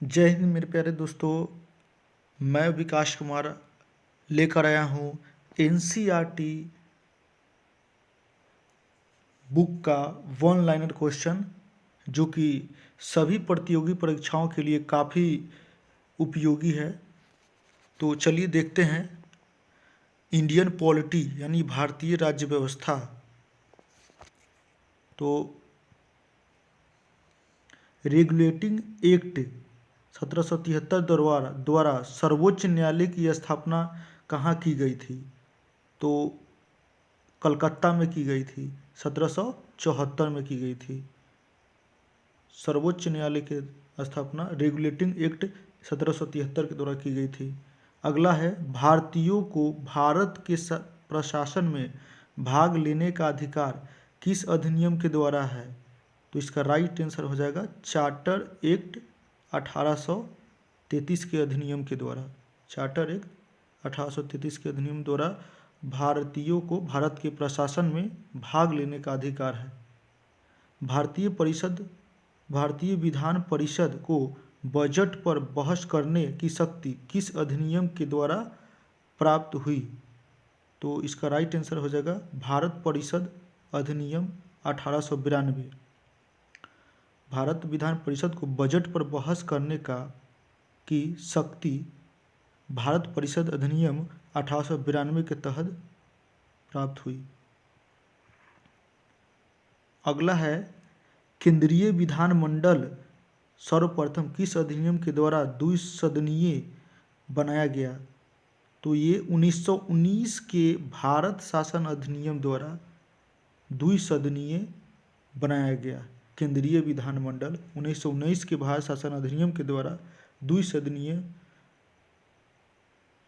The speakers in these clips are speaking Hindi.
जय हिंद मेरे प्यारे दोस्तों। मैं विकास कुमार लेकर आया हूँ एनसीईआरटी बुक का वन लाइनर क्वेश्चन जो कि सभी प्रतियोगी परीक्षाओं के लिए काफ़ी उपयोगी है। तो चलिए देखते हैं। इंडियन पॉलिटी यानी भारतीय राज्य व्यवस्था। तो रेगुलेटिंग एक्ट 1773 द्वारा सर्वोच्च न्यायालय की स्थापना कहाँ की गई थी? तो कलकत्ता में की गई थी। 1774 में की गई थी सर्वोच्च न्यायालय की स्थापना रेगुलेटिंग एक्ट 1773 के द्वारा की गई थी। अगला है भारतीयों को भारत के प्रशासन में भाग लेने का अधिकार किस अधिनियम के द्वारा है? तो इसका राइट आंसर हो जाएगा चार्टर एक्ट 1833 के अधिनियम के द्वारा। चार्टर एक्ट 1833 के अधिनियम द्वारा भारतीयों को भारत के प्रशासन में भाग लेने का अधिकार है। भारतीय विधान परिषद को बजट पर बहस करने की शक्ति किस अधिनियम के द्वारा प्राप्त हुई? तो इसका राइट आंसर हो जाएगा भारत परिषद अधिनियम 1892। भारत विधान परिषद को बजट पर बहस करने की शक्ति भारत परिषद अधिनियम 1892 के तहत प्राप्त हुई। अगला है केंद्रीय विधानमंडल सर्वप्रथम किस अधिनियम के द्वारा द्विसदनीय बनाया गया? तो ये 1919 के भारत शासन अधिनियम द्वारा द्विसदनीय बनाया गया। केंद्रीय विधानमंडल 1919 के भारत शासन अधिनियम के द्वारा द्विसदनीय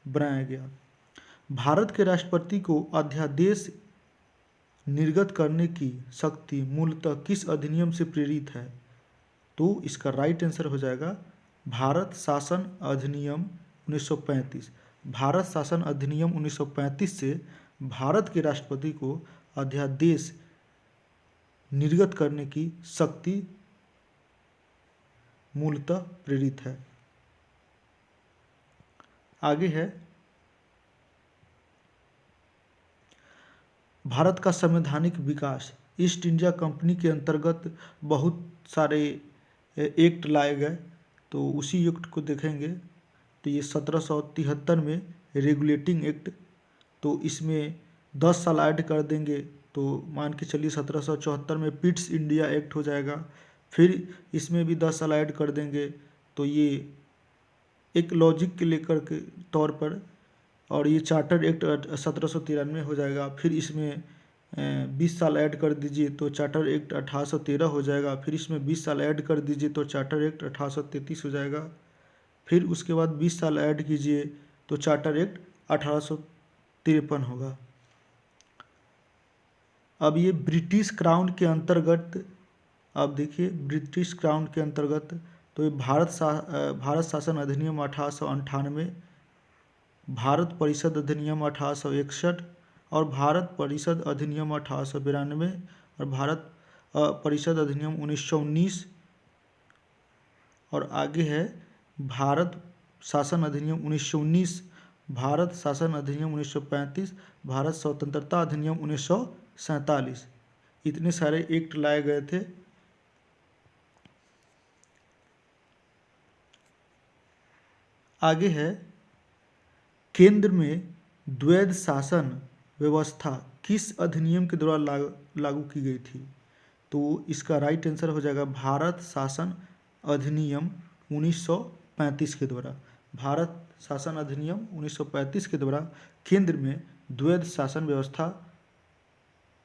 बनाया गया। भारत के राष्ट्रपति को अध्यादेश निर्गत करने की शक्ति मूलतः किस अधिनियम से प्रेरित है? तो इसका राइट आंसर हो जाएगा भारत शासन अधिनियम 1935। भारत शासन अधिनियम 1935 से भारत के राष्ट्रपति को अध्यादेश निर्गत करने की शक्ति मूलतः प्रेरित है। आगे है भारत का संवैधानिक विकास। ईस्ट इंडिया कंपनी के अंतर्गत बहुत सारे एक्ट लाए गए, तो उसी एक्ट को देखेंगे। तो ये 1773 में रेगुलेटिंग एक्ट, तो इसमें 10 साल ऐड कर देंगे तो मान के चलिए 1774 में पिट्स इंडिया एक्ट हो जाएगा। फिर इसमें भी 10 साल ऐड कर देंगे तो ये एक लॉजिक के लेकर के तौर पर, और ये चार्टर एक्ट 1793 हो जाएगा। फिर इसमें 20 साल ऐड कर दीजिए तो चार्टर एक्ट 1813 हो जाएगा। फिर इसमें 20 साल ऐड कर दीजिए तो चार्टर एक्ट 1833 हो जाएगा। फिर उसके बाद 20 साल ऐड कीजिए तो चार्टर एक्ट 1853 होगा। अब ये ब्रिटिश क्राउन के अंतर्गत, अब देखिए ब्रिटिश क्राउन के अंतर्गत, तो ये भारत शासन अधिनियम 1898, भारत परिषद अधिनियम 1861 और भारत परिषद अधिनियम 1892 और भारत परिषद अधिनियम 1919, और आगे है भारत शासन अधिनियम 1919, भारत शासन अधिनियम 1935, भारत स्वतंत्रता अधिनियम 1947। इतने सारे एक्ट लाए गए थे। आगे है केंद्र में द्वैध शासन व्यवस्था किस अधिनियम के द्वारा लागू की गई थी? तो इसका राइट आंसर हो जाएगा भारत शासन अधिनियम 1935 के द्वारा। भारत शासन अधिनियम 1935 के द्वारा केंद्र में द्वैध शासन व्यवस्था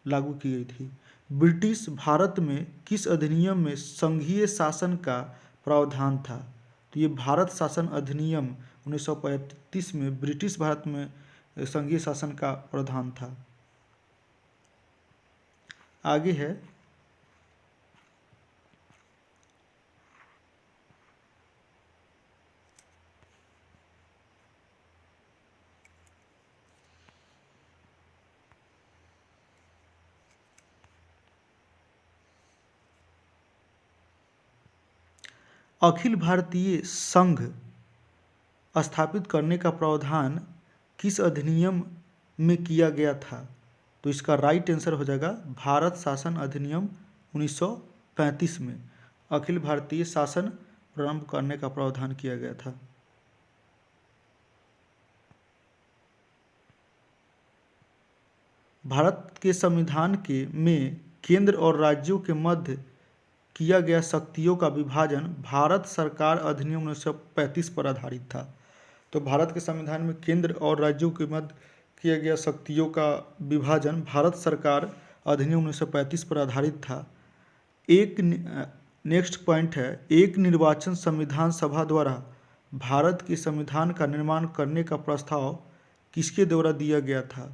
लागू की गई थी। ब्रिटिश भारत में किस अधिनियम में संघीय शासन का प्रावधान था? तो ये भारत शासन अधिनियम 1935 में ब्रिटिश भारत में संघीय शासन का प्रावधान था। आगे है अखिल भारतीय संघ स्थापित करने का प्रावधान किस अधिनियम में किया गया था? तो इसका राइट आंसर हो जाएगा भारत शासन अधिनियम 1935 में अखिल भारतीय शासन प्रारंभ करने का प्रावधान किया गया था। भारत के संविधान के में केंद्र और राज्यों के मध्य किया गया शक्तियों का विभाजन भारत सरकार अधिनियम 1935 पर आधारित था। तो भारत के संविधान में केंद्र और राज्यों के मध्य किया गया शक्तियों का विभाजन भारत सरकार अधिनियम 1935 पर आधारित था। एक नेक्स्ट पॉइंट है, एक निर्वाचन संविधान सभा द्वारा भारत के संविधान का निर्माण करने का प्रस्ताव किसके द्वारा दिया गया था?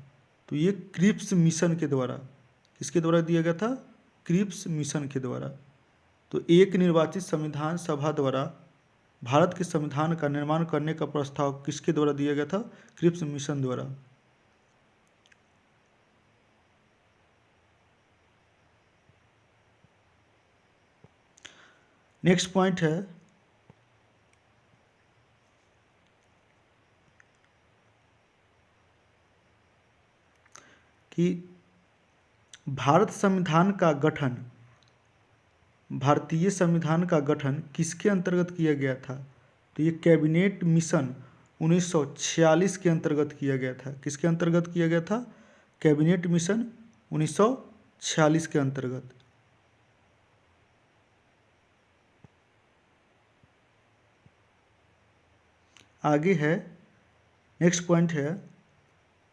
तो ये क्रिप्स मिशन के द्वारा। किसके द्वारा दिया गया था? क्रिप्स मिशन के द्वारा। तो एक निर्वाचित संविधान सभा द्वारा भारत के संविधान का निर्माण करने का प्रस्ताव किसके द्वारा दिया गया था? क्रिप्स मिशन द्वारा। नेक्स्ट पॉइंट है कि भारतीय संविधान का गठन किसके अंतर्गत किया गया था? तो ये कैबिनेट मिशन 1946 के अंतर्गत किया गया था। किसके अंतर्गत किया गया था? कैबिनेट मिशन 1946 के अंतर्गत। आगे है, नेक्स्ट पॉइंट है,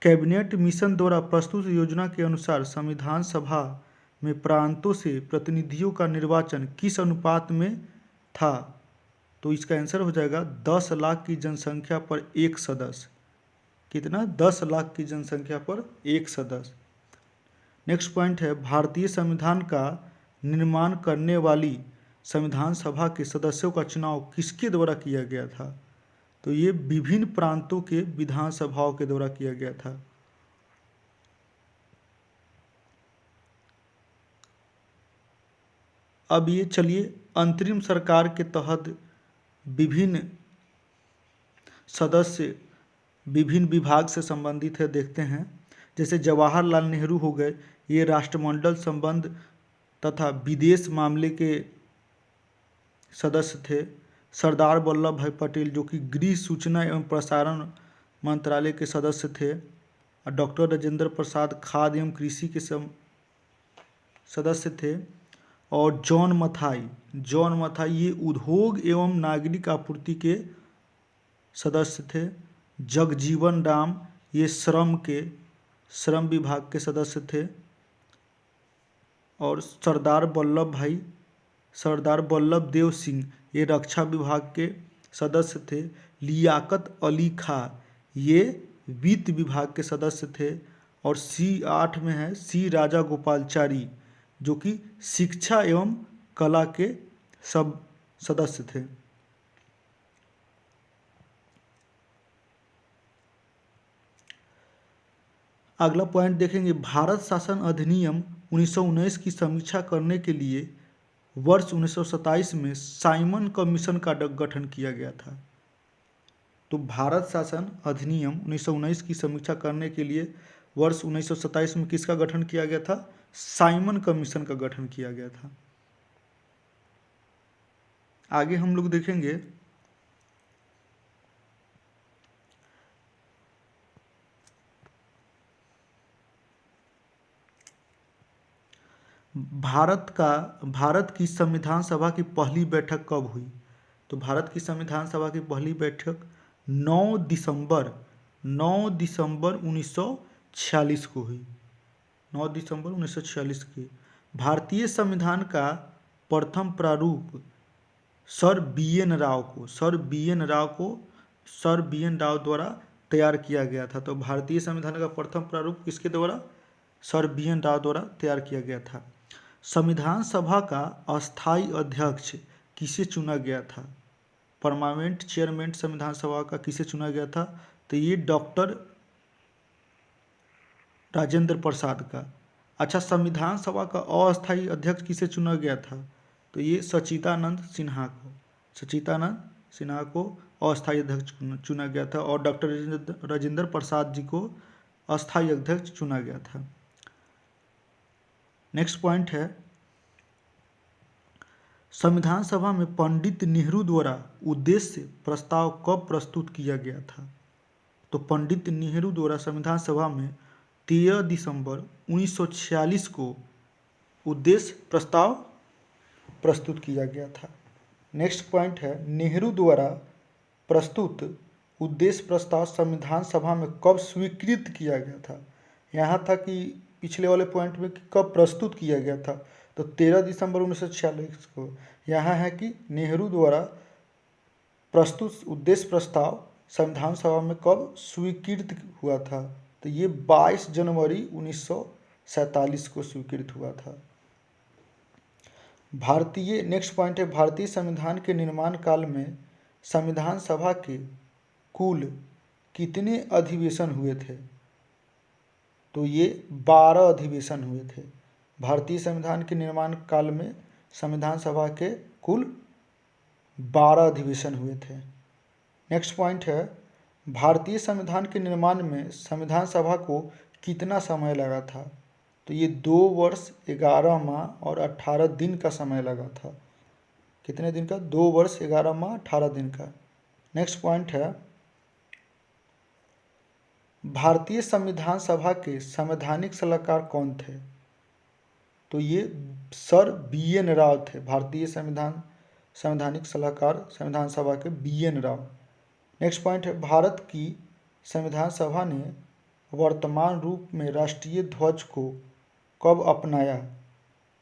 कैबिनेट मिशन द्वारा प्रस्तुत योजना के अनुसार संविधान सभा में प्रांतों से प्रतिनिधियों का निर्वाचन किस अनुपात में था? तो इसका आंसर हो जाएगा 10 लाख की जनसंख्या पर एक सदस्य। कितना? 10 लाख की जनसंख्या पर एक सदस्य। नेक्स्ट पॉइंट है, भारतीय संविधान का निर्माण करने वाली संविधान सभा के सदस्यों का चुनाव किसके द्वारा किया गया था? तो ये विभिन्न प्रांतों के विधानसभाओं के द्वारा किया गया था। अब ये चलिए अंतरिम सरकार के तहत विभिन्न सदस्य विभिन्न विभाग से संबंधित है, देखते हैं। जैसे जवाहरलाल नेहरू हो गए, ये राष्ट्रमंडल संबंध तथा विदेश मामले के सदस्य थे। सरदार वल्लभ भाई पटेल जो कि गृह सूचना एवं प्रसारण मंत्रालय के सदस्य थे। और डॉक्टर राजेंद्र प्रसाद खाद्य एवं कृषि के सदस्य थे। और जॉन मथाई ये उद्योग एवं नागरिक आपूर्ति के सदस्य थे। जगजीवन राम ये श्रम विभाग के सदस्य थे। और सरदार वल्लभ देव सिंह ये रक्षा विभाग के सदस्य थे। लियाकत अली खां ये वित्त विभाग के सदस्य थे। और C8 में है सी राजा गोपालचारी जो कि शिक्षा एवं कला के सब सदस्य थे। अगला पॉइंट देखेंगे, भारत शासन अधिनियम 1919 की समीक्षा करने के लिए वर्ष 1927 में साइमन कमीशन का गठन किया गया था। तो भारत शासन अधिनियम 1919 की समीक्षा करने के लिए वर्ष 1927 में किसका गठन किया गया था? साइमन कमीशन का गठन किया गया था। आगे हम लोग देखेंगे भारत की संविधान सभा की पहली बैठक कब हुई? तो भारत की संविधान सभा की पहली बैठक 9 दिसंबर 1946 को हुई। 9 दिसंबर 1946 की। भारतीय संविधान का प्रथम प्रारूप सर बी एन राव द्वारा तैयार किया गया था। तो भारतीय संविधान का प्रथम प्रारूप किसके द्वारा? सर बी एन राव द्वारा तैयार किया गया था। संविधान सभा का अस्थायी अध्यक्ष किसे चुना गया था? परमानेंट चेयरमैन संविधान सभा का किसे चुना गया था? तो ये डॉक्टर राजेंद्र प्रसाद का। अच्छा, संविधान सभा का अस्थायी अध्यक्ष किसे चुना गया था? तो ये सच्चिदानंद सिन्हा को सचिदानंद सिन्हा को अस्थायी अध्यक्ष चुना गया था और डॉक्टर राजेंद्र प्रसाद जी को अस्थायी अध्यक्ष चुना गया था। नेक्स्ट पॉइंट है, संविधान सभा में पंडित नेहरू द्वारा उद्देश्य प्रस्ताव कब प्रस्तुत किया गया था? तो पंडित नेहरू द्वारा संविधान सभा में 13 दिसंबर 1946 को उद्देश्य प्रस्ताव प्रस्तुत किया गया था। नेक्स्ट पॉइंट है, नेहरू द्वारा प्रस्तुत उद्देश्य प्रस्ताव संविधान सभा में कब स्वीकृत किया गया था? यहाँ था कि पिछले वाले पॉइंट में कि कब प्रस्तुत किया गया था, तो 13 दिसंबर 1946 को। यहाँ है कि नेहरू द्वारा प्रस्तुत उद्देश्य प्रस्ताव संविधान सभा में कब स्वीकृत हुआ था, तो ये 22 जनवरी 1947 को स्वीकृत हुआ था। भारतीय नेक्स्ट पॉइंट है, भारतीय संविधान के निर्माण काल में संविधान सभा के कुल कितने अधिवेशन हुए थे? तो ये 12 अधिवेशन हुए थे। भारतीय संविधान के निर्माण काल में संविधान सभा के कुल 12 अधिवेशन हुए थे। नेक्स्ट पॉइंट है, भारतीय संविधान के निर्माण में संविधान सभा को कितना समय लगा था? तो ये 2 वर्ष 11 माह और 18 दिन का समय लगा था। कितने दिन का? 2 वर्ष 11 माह 18 दिन का। नेक्स्ट पॉइंट है, भारतीय संविधान सभा के संवैधानिक सलाहकार कौन थे? तो ये सर BN राव थे। भारतीय संवैधानिक सलाहकार संविधान सभा के BN राव। नेक्स्ट पॉइंट है, भारत की संविधान सभा ने वर्तमान रूप में राष्ट्रीय ध्वज को कब अपनाया?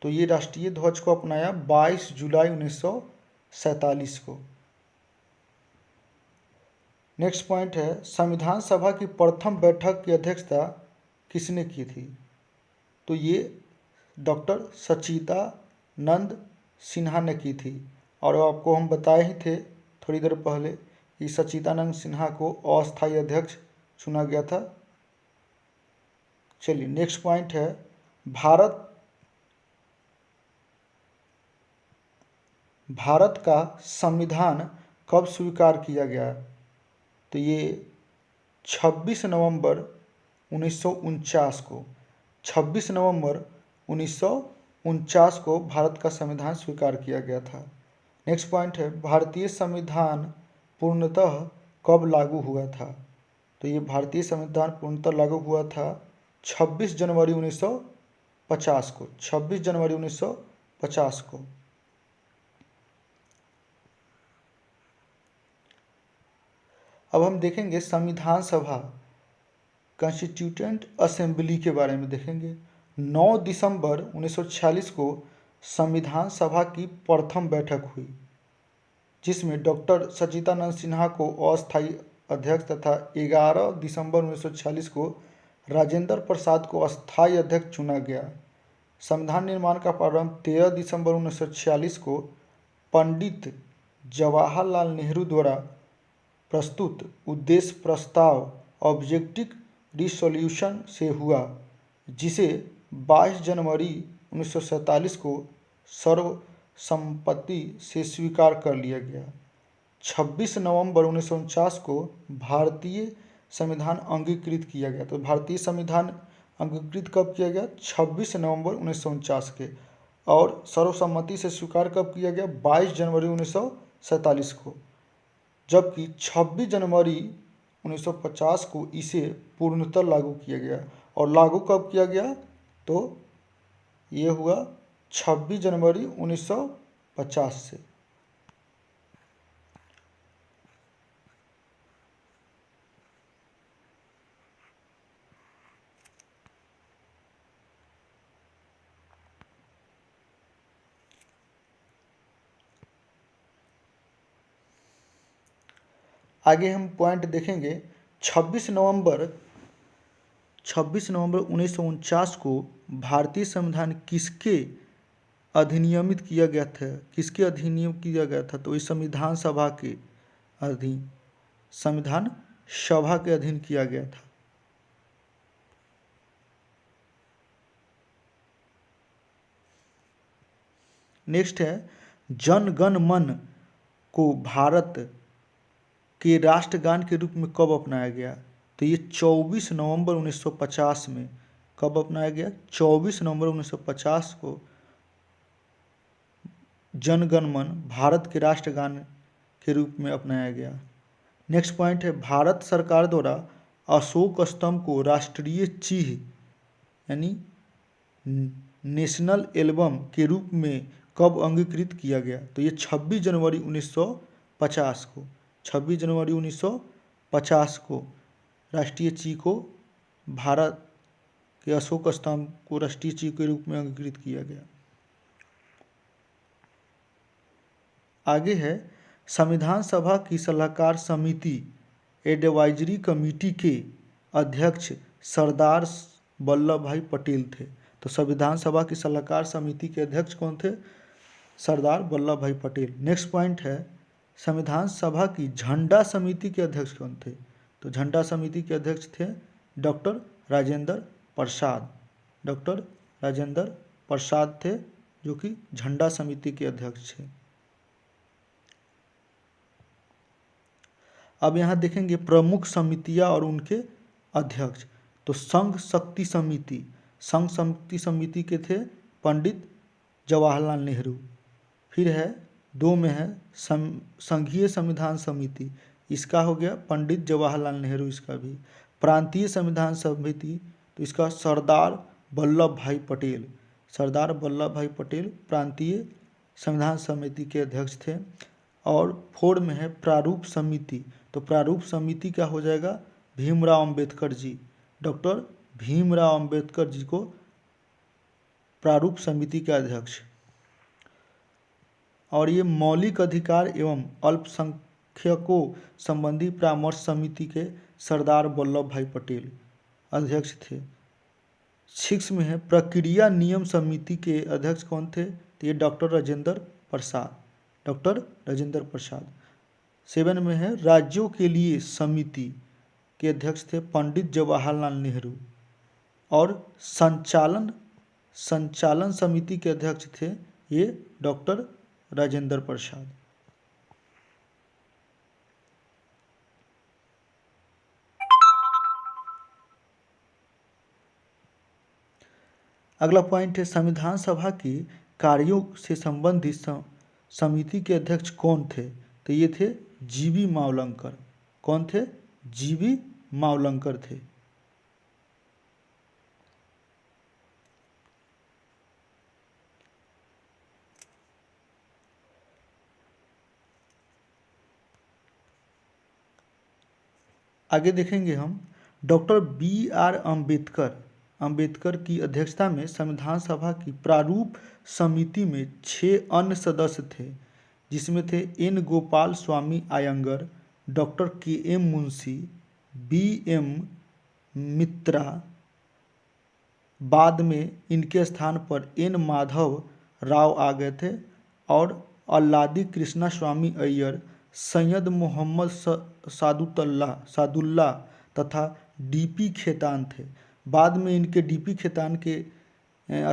तो ये राष्ट्रीय ध्वज को अपनाया 22 जुलाई 1947 को। नेक्स्ट पॉइंट है, संविधान सभा की प्रथम बैठक की अध्यक्षता किसने की थी? तो ये डॉक्टर सच्चिदानंद सिन्हा ने की थी। और आपको हम बताए ही थे थोड़ी देर पहले कि सच्चिदानंद सिन्हा को अस्थायी अध्यक्ष चुना गया था। चलिए नेक्स्ट पॉइंट है, भारत का संविधान कब स्वीकार किया गया? तो ये 26 नवंबर 1949 को। 26 नवंबर 1949 को भारत का संविधान स्वीकार किया गया था। नेक्स्ट पॉइंट है, भारतीय संविधान पूर्णतः कब लागू हुआ था? तो ये भारतीय संविधान पूर्णतः लागू हुआ था 26 जनवरी 1950 को। 26 जनवरी 1950 को। अब हम देखेंगे संविधान सभा कॉन्स्टिट्यूएंट असेंबली के बारे में देखेंगे। 9 दिसंबर 1946 को संविधान सभा की प्रथम बैठक हुई, जिसमें डॉक्टर सच्चिदानंद सिन्हा को अस्थायी अध्यक्ष तथा 11 दिसंबर 1946 को राजेंद्र प्रसाद को अस्थायी अध्यक्ष चुना गया। संविधान निर्माण का प्रारंभ 13 दिसंबर 1946 को पंडित जवाहरलाल नेहरू द्वारा प्रस्तुत उद्देश्य प्रस्ताव ऑब्जेक्टिव रिसोल्यूशन से हुआ, जिसे 22 जनवरी 1947 को सर्वसम्मति से स्वीकार कर लिया गया। 26 नवंबर 1949 को भारतीय संविधान अंगीकृत किया गया। तो भारतीय संविधान अंगीकृत कब किया गया? 26 नवंबर 1949 के। और सर्वसम्मति से स्वीकार कब किया गया? 22 जनवरी 1947 को। जबकि 26 जनवरी 1950 को इसे पूर्णतः लागू किया गया। और लागू कब किया गया? तो ये हुआ 26 जनवरी 1950 से। आगे हम पॉइंट देखेंगे। 26 नवंबर 1949 को भारतीय संविधान किसके अधिनियमित किया गया था? किसके अधिनियम किया गया था? तो इस संविधान सभा के अधीन, संविधान सभा के अधीन किया गया था। नेक्स्ट है, जन गण मन को भारत के राष्ट्रगान के रूप में कब अपनाया गया? तो ये 24 नवंबर 1950 में। कब अपनाया गया? 24 नवंबर 1950 को जन गण मन भारत के राष्ट्रगान के रूप में अपनाया गया। नेक्स्ट पॉइंट है, भारत सरकार द्वारा अशोक स्तंभ को राष्ट्रीय चिह्न यानी नेशनल एल्बम के रूप में कब अंगीकृत किया गया? तो ये 26 जनवरी 1950 को 26 जनवरी 1950 को राष्ट्रीय चिह्न को भारत के अशोक स्तंभ को राष्ट्रीय चिह्न के रूप में अंगीकृत किया गया। आगे है, संविधान सभा की सलाहकार समिति एडवाइजरी कमेटी के अध्यक्ष सरदार वल्लभ भाई पटेल थे। तो संविधान सभा की सलाहकार समिति के अध्यक्ष कौन थे? सरदार वल्लभ भाई पटेल। नेक्स्ट पॉइंट है, संविधान सभा की झंडा समिति के अध्यक्ष कौन थे? तो झंडा समिति के अध्यक्ष थे डॉक्टर राजेंद्र प्रसाद। डॉक्टर राजेंद्र प्रसाद थे जो कि झंडा समिति के अध्यक्ष थे। अब यहाँ देखेंगे प्रमुख समितियाँ और उनके अध्यक्ष। तो संघ शक्ति समिति के थे पंडित जवाहरलाल नेहरू। फिर है 2 में है संघीय संविधान समिति, इसका हो गया पंडित जवाहरलाल नेहरू। इसका भी प्रांतीय संविधान समिति, तो इसका सरदार वल्लभ भाई पटेल। सरदार वल्लभ भाई पटेल प्रांतीय संविधान समिति के अध्यक्ष थे। और 4 में है प्रारूप समिति, तो प्रारूप समिति का हो जाएगा भीमराव अंबेडकर जी। डॉक्टर भीमराव अंबेडकर जी को प्रारूप समिति का अध्यक्ष। और ये मौलिक अधिकार एवं अल्पसंख्यकों संबंधी परामर्श समिति के सरदार वल्लभ भाई पटेल अध्यक्ष थे। 6 में है प्रक्रिया नियम समिति के अध्यक्ष कौन थे? तो ये डॉक्टर राजेंद्र प्रसाद। डॉक्टर राजेंद्र प्रसाद। 7 में है राज्यों के लिए समिति के अध्यक्ष थे पंडित जवाहरलाल नेहरू। और संचालन समिति के अध्यक्ष थे ये डॉक्टर राजेंद्र प्रसाद। अगला पॉइंट है, संविधान सभा की कार्यों से संबंधित समिति के अध्यक्ष कौन थे? तो ये थे जीवी मावलंकर। कौन थे? जीवी मावलंकर थे। आगे देखेंगे हम डॉक्टर BR अंबेडकर की अध्यक्षता में संविधान सभा की प्रारूप समिति में 6 अन्य सदस्य थे, जिसमें थे N Gopalaswami Ayyangar, doctor KM Munshi, BM Mitra. बाद में इनके स्थान पर N माधव राव आ गए थे और अल्लादी कृष्णा स्वामी अय्यर, सैयद मोहम्मद सादुल्ला तथा DP खेतान थे। बाद में इनके DP खेतान के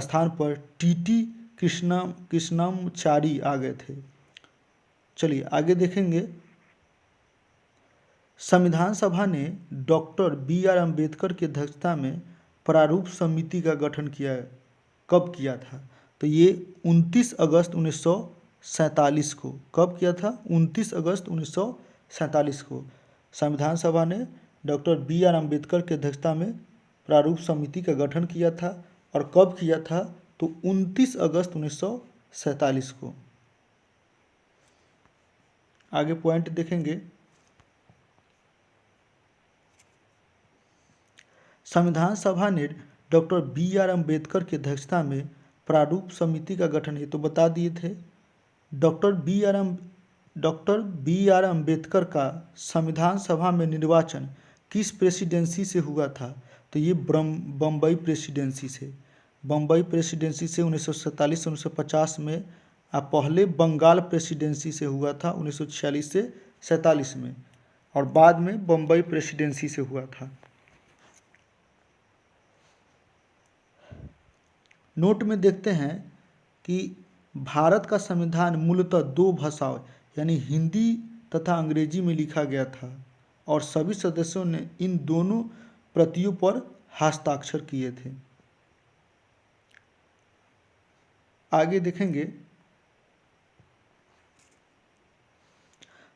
स्थान पर TT कृष्णमचारी आ गए थे। चलिए आगे देखेंगे, संविधान सभा ने डॉक्टर BR अंबेडकर की अध्यक्षता में प्रारूप समिति का गठन किया। कब किया था? तो ये 29 अगस्त 1947 को। कब किया था? 29 अगस्त 1947 को संविधान सभा ने डॉक्टर BR अंबेडकर की अध्यक्षता में प्रारूप समिति का गठन किया था। और कब किया था? तो 29 अगस्त 1947 को। आगे पॉइंट देखेंगे, संविधान सभा ने डॉक्टर BR अंबेडकर की अध्यक्षता में प्रारूप समिति का गठन, ये तो बता दिए थे। डॉक्टर BR अंबेडकर का संविधान सभा में निर्वाचन किस प्रेसिडेंसी से हुआ था? तो ये बम्बई प्रेसिडेंसी से। बम्बई प्रेसिडेंसी से 1947 से 1950 में, पहले बंगाल प्रेसिडेंसी से हुआ था 1946 से 47 में, और बाद में बम्बई प्रेसिडेंसी से हुआ था। नोट में देखते हैं कि भारत का संविधान मूलतः 2 भाषाओं यानी हिंदी तथा अंग्रेजी में लिखा गया था और सभी सदस्यों ने इन दोनों प्रतियों पर हस्ताक्षर किए थे। आगे देखेंगे,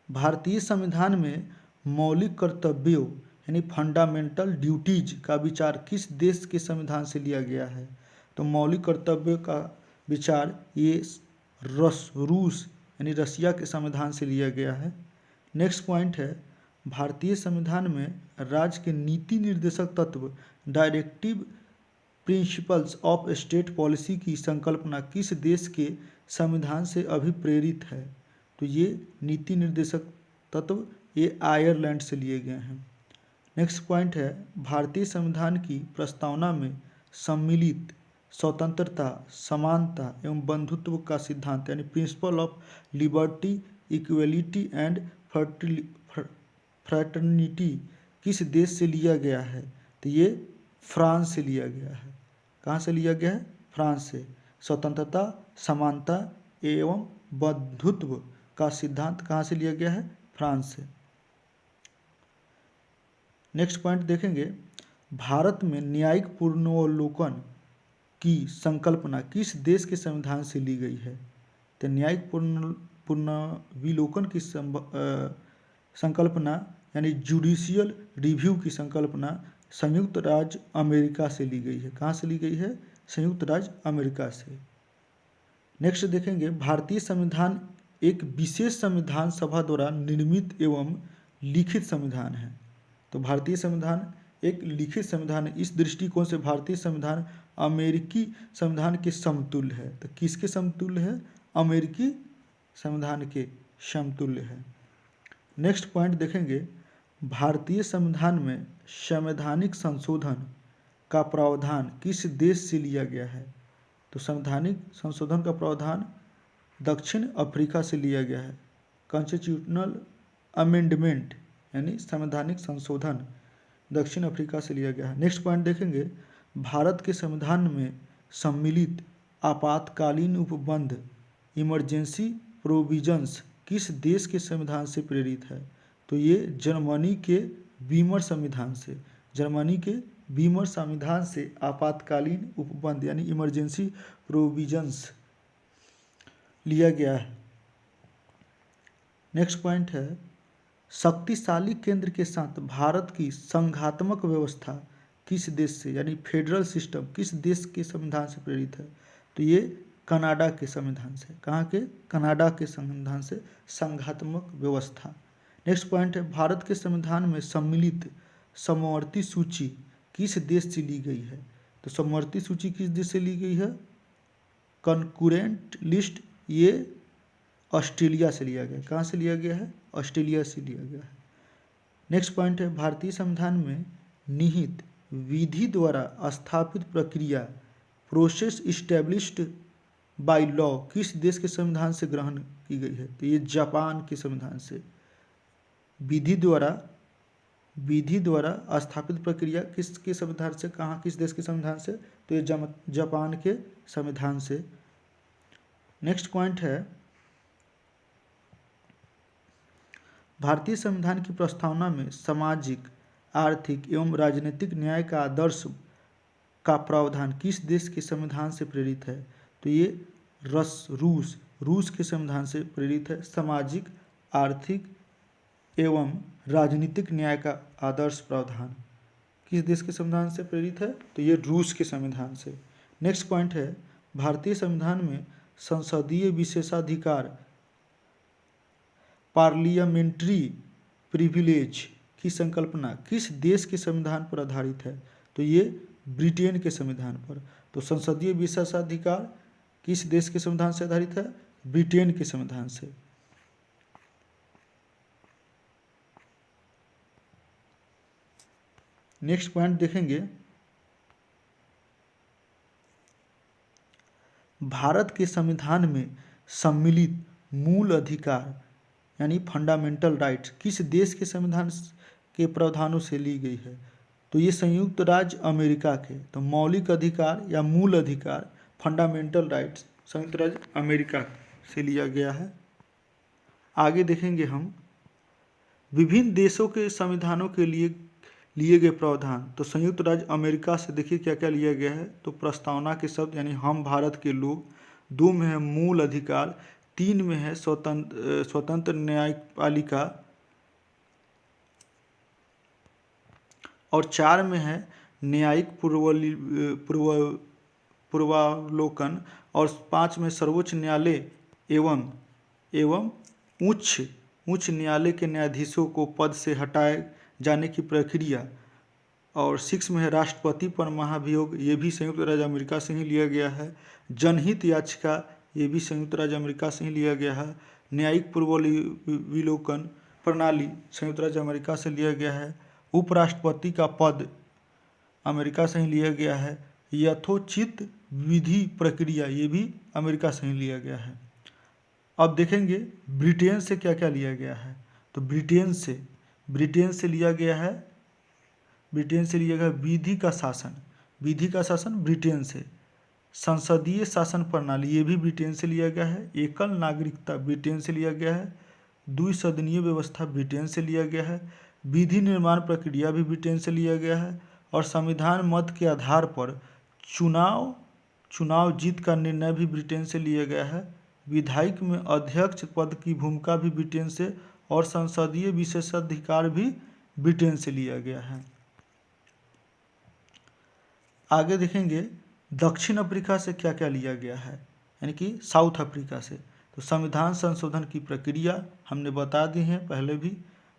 भारतीय संविधान में मौलिक कर्तव्यों यानी फंडामेंटल ड्यूटीज का विचार किस देश के संविधान से लिया गया है? तो मौलिक कर्तव्यों का विचार ये रूस यानी रसिया के संविधान से लिया गया है। नेक्स्ट पॉइंट है, भारतीय संविधान में राज्य के नीति निर्देशक तत्व directive principles of state policy की संकल्पना किस देश के संविधान से अभिप्रेरित है? तो ये नीति निर्देशक तत्व ये आयरलैंड से लिए गए हैं। नेक्स्ट पॉइंट है, भारतीय संविधान की प्रस्तावना में सम्मिलित स्वतंत्रता, समानता एवं बंधुत्व का सिद्धांत यानी principle of liberty, equality and fraternity किस देश से लिया गया है? तो ये फ्रांस से लिया गया है। कहाँ से लिया गया है? फ्रांस से। स्वतंत्रता, समानता एवं बंधुत्व का सिद्धांत कहाँ से लिया गया है? फ्रांस से। नेक्स्ट पॉइंट देखेंगे, भारत में न्यायिक पुनर्विलोकन की संकल्पना किस देश के संविधान से ली गई है? तो न्यायिक पुनर्विलोकन की संकल्पना यानी जुडिशियल रिव्यू की संकल्पना संयुक्त राज्य अमेरिका से ली गई है। कहाँ से ली गई है? संयुक्त राज्य अमेरिका से। नेक्स्ट देखेंगे, भारतीय संविधान एक विशेष संविधान सभा द्वारा निर्मित एवं लिखित संविधान है। तो भारतीय संविधान एक लिखित संविधान है। इस दृष्टिकोण से भारतीय संविधान अमेरिकी संविधान के समतुल्य है। तो किसके समतुल्य है? अमेरिकी संविधान के समतुल्य है। नेक्स्ट पॉइंट देखेंगे, भारतीय संविधान में संवैधानिक संशोधन का प्रावधान किस देश से लिया गया है? तो संवैधानिक संशोधन का प्रावधान दक्षिण अफ्रीका से लिया गया है। कॉन्स्टिट्यूशनल अमेंडमेंट यानी संवैधानिक संशोधन दक्षिण अफ्रीका से लिया गया है। नेक्स्ट पॉइंट देखेंगे, भारत के संविधान में सम्मिलित आपातकालीन उपबंध इमरजेंसी प्रोविजंस किस देश के संविधान से प्रेरित है? तो ये जर्मनी के वीमर संविधान से। जर्मनी के वीमर संविधान से आपातकालीन उपबंध यानी इमरजेंसी प्रोविजंस लिया गया है। नेक्स्ट पॉइंट है, शक्तिशाली केंद्र के साथ भारत की संघात्मक व्यवस्था किस देश से यानी फेडरल सिस्टम किस देश के संविधान से प्रेरित है? तो ये कनाडा के संविधान से। कहाँ के? कनाडा के संविधान से संघात्मक व्यवस्था। नेक्स्ट पॉइंट है, भारत के संविधान में सम्मिलित समवर्ती सूची किस देश से ली गई है? तो समवर्ती सूची किस देश से ली गई है? कंकरेंट लिस्ट ये ऑस्ट्रेलिया से लिया गया। कहाँ से लिया गया है? ऑस्ट्रेलिया से लिया गया है। नेक्स्ट पॉइंट है, भारतीय संविधान में निहित विधि द्वारा स्थापित प्रक्रिया प्रोसेस इस्टेब्लिश्ड बाय लॉ किस देश के संविधान से ग्रहण की गई है? तो ये जापान के संविधान से। विधि द्वारा स्थापित प्रक्रिया किसके संविधान से? कहाँ? किस देश के संविधान से? तो ये जापान के संविधान से। नेक्स्ट पॉइंट है, भारतीय संविधान की प्रस्तावना में सामाजिक, आर्थिक एवं राजनीतिक न्याय का आदर्श का प्रावधान किस देश के संविधान से प्रेरित है? तो ये रूस के संविधान से प्रेरित है। सामाजिक, आर्थिक एवं राजनीतिक न्याय का आदर्श प्रावधान किस देश के संविधान से प्रेरित है? तो ये रूस के संविधान से। नेक्स्ट पॉइंट है, भारतीय संविधान में संसदीय विशेषाधिकार पार्लियामेंट्री प्रिविलेज की संकल्पना किस देश के संविधान पर आधारित है? तो ये ब्रिटेन के संविधान पर। तो संसदीय विशेषाधिकार किस देश के संविधान से आधारित है? ब्रिटेन के संविधान से। नेक्स्ट पॉइंट देखेंगे, भारत के संविधान में सम्मिलित मूल अधिकार यानी फंडामेंटल राइट्स किस देश के संविधान के प्रावधानों से ली गई है? तो ये संयुक्त राज्य अमेरिका के। तो मौलिक अधिकार या मूल अधिकार फंडामेंटल राइट्स संयुक्त राज्य अमेरिका से लिया गया है। आगे देखेंगे हम विभिन्न देशों के संविधानों के लिए गए प्रावधान। तो संयुक्त राज्य अमेरिका से देखिए क्या क्या लिया गया है। तो प्रस्तावना के शब्द यानी हम भारत के लोग, 2 में है मूल अधिकार, 3 में है स्वतंत्र न्यायपालिका और 4 में है न्यायिक पूर्वावलोकन और 5 में सर्वोच्च न्यायालय एवं उच्च न्यायालय के न्यायाधीशों को पद से हटाए जाने की प्रक्रिया और 6 में है राष्ट्रपति पर महाभियोग, ये भी संयुक्त राज्य अमेरिका से ही लिया गया है। जनहित याचिका, ये भी संयुक्त राज्य अमेरिका से ही लिया गया है। न्यायिक पूर्वावलोकन प्रणाली संयुक्त राज्य अमेरिका से लिया गया है। उपराष्ट्रपति का पद अमेरिका से ही लिया गया है। यथोचित विधि प्रक्रिया, ये भी अमेरिका से ही लिया गया है। अब देखेंगे ब्रिटेन से क्या क्या लिया गया है। तो ब्रिटेन से लिया गया है विधि का शासन ब्रिटेन से। संसदीय शासन प्रणाली, ये भी ब्रिटेन से लिया गया है। एकल नागरिकता ब्रिटेन से लिया गया है। द्विसदनीय व्यवस्था ब्रिटेन से लिया गया है। विधि निर्माण प्रक्रिया भी ब्रिटेन से लिया गया है। और संविधान मत के आधार पर चुनाव जीत का निर्णय भी ब्रिटेन से लिया गया है। विधायिक में अध्यक्ष पद की भूमिका भी ब्रिटेन से और संसदीय विशेषाधिकार भी ब्रिटेन से लिया गया है। आगे देखेंगे दक्षिण अफ्रीका से क्या क्या लिया गया है, यानी कि साउथ अफ्रीका से। तो संविधान संशोधन की प्रक्रिया हमने बता दी है पहले भी।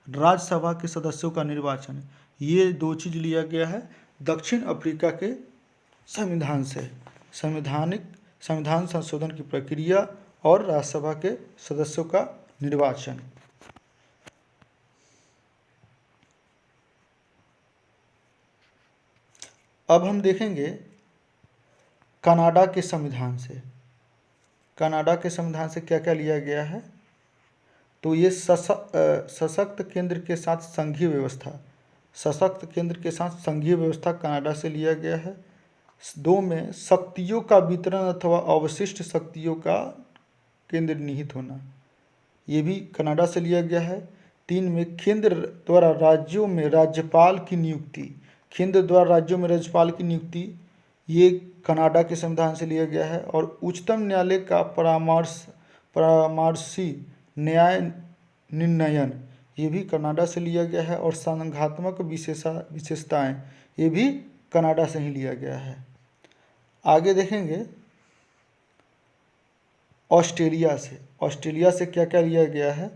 राज्यसभा के सदस्यों का निर्वाचन, ये 2 चीज़ लिया गया है दक्षिण अफ्रीका के संविधान से। संविधान संशोधन की प्रक्रिया और राज्यसभा के सदस्यों का निर्वाचन। अब हम देखेंगे कनाडा के संविधान से। कनाडा के संविधान से क्या क्या लिया गया है। तो ये सशक्त केंद्र के साथ संघीय व्यवस्था कनाडा से लिया गया है। 2 में शक्तियों का वितरण अथवा अवशिष्ट शक्तियों का केंद्र निहित होना, ये भी कनाडा से लिया गया है। 3 में केंद्र द्वारा राज्यों में राज्यपाल की नियुक्ति, ये कनाडा के संविधान से लिया गया है। और उच्चतम न्यायालय का परामर्शी न्याय निर्णयन, ये भी कनाडा से लिया गया है। और संघात्मक विशेषताएं, ये भी कनाडा से ही लिया गया है। आगे देखेंगे ऑस्ट्रेलिया से क्या क्या लिया गया है।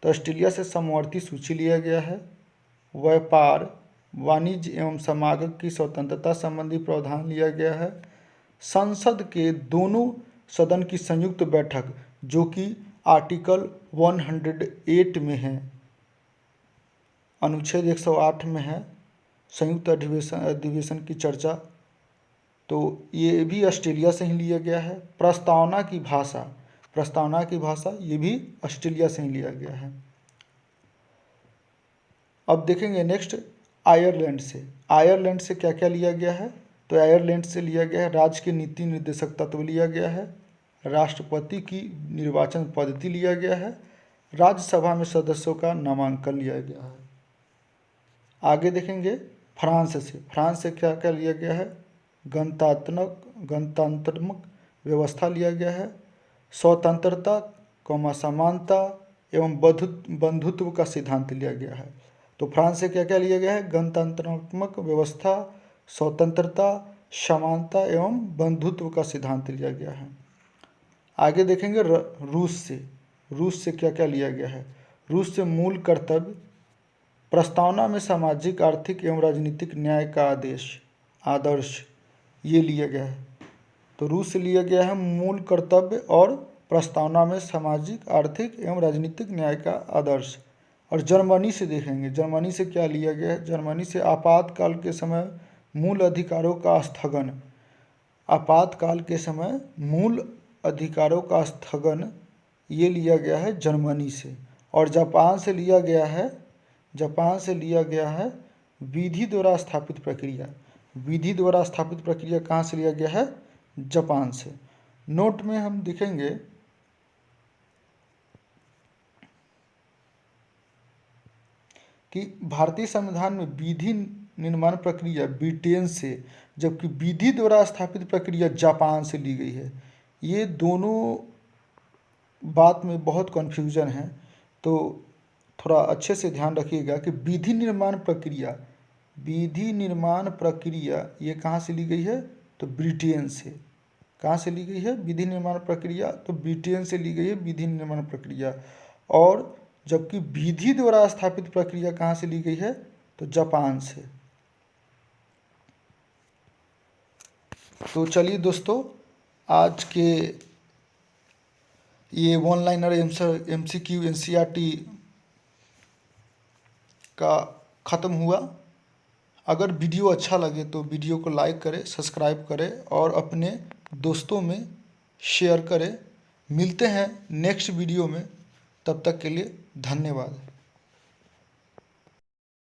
तो ऑस्ट्रेलिया से समवर्ती सूची लिया गया है। व्यापार, वाणिज्य एवं समागम की स्वतंत्रता संबंधी प्रावधान लिया गया है। संसद के दोनों सदन की संयुक्त बैठक, जो कि आर्टिकल 108 में है, अनुच्छेद 108 में है, संयुक्त अधिवेशन की चर्चा, तो ये भी ऑस्ट्रेलिया से ही लिया गया है। प्रस्तावना की भाषा, ये भी ऑस्ट्रेलिया से ही लिया गया है। अब देखेंगे नेक्स्ट आयरलैंड से क्या क्या लिया गया है। तो आयरलैंड से लिया गया है राज्य की नीति निर्देशक तत्व लिया गया है। राष्ट्रपति की निर्वाचन पद्धति लिया गया है। राज्यसभा में सदस्यों का नामांकन लिया गया है। आगे देखेंगे फ्रांस से क्या क्या लिया गया है। गणतंत्रात्मक व्यवस्था लिया गया है। स्वतंत्रता, समानता एवं बंधुत्व का सिद्धांत लिया गया है। तो फ्रांस से क्या क्या लिया गया है। गणतंत्रात्मक व्यवस्था, स्वतंत्रता, समानता एवं बंधुत्व का सिद्धांत लिया गया है। आगे देखेंगे रूस से क्या क्या लिया गया है। रूस से मूल कर्तव्य, प्रस्तावना में सामाजिक, आर्थिक एवं राजनीतिक न्याय का आदर्श, ये लिया गया है। तो रूस से लिया गया है मूल कर्तव्य और प्रस्तावना में सामाजिक, आर्थिक एवं राजनीतिक न्याय का आदर्श। और जर्मनी से देखेंगे, जर्मनी से क्या लिया गया है। जर्मनी से आपातकाल के समय मूल अधिकारों का स्थगन, ये लिया गया है जर्मनी से। और जापान से लिया गया है विधि द्वारा स्थापित प्रक्रिया कहाँ से लिया गया है। जापान से। नोट में हम देखेंगे कि भारतीय संविधान में विधि निर्माण प्रक्रिया ब्रिटेन से, जबकि विधि द्वारा स्थापित प्रक्रिया जापान से ली गई है। ये दोनों बात में बहुत कन्फ्यूजन है, तो थोड़ा अच्छे से ध्यान रखिएगा कि विधि निर्माण प्रक्रिया ये कहाँ से ली गई है, तो ब्रिटेन से। कहाँ से ली गई है विधि निर्माण प्रक्रिया, तो ब्रिटेन से ली गई है विधि निर्माण प्रक्रिया। और जबकि विधि द्वारा स्थापित प्रक्रिया कहाँ से ली गई है, तो जापान से। तो चलिए दोस्तों, आज के ये वन लाइनर MCQ NCERT का ख़त्म हुआ। अगर वीडियो अच्छा लगे तो वीडियो को लाइक करें, सब्सक्राइब करें और अपने दोस्तों में शेयर करें। मिलते हैं नेक्स्ट वीडियो में, तब तक के लिए धन्यवाद।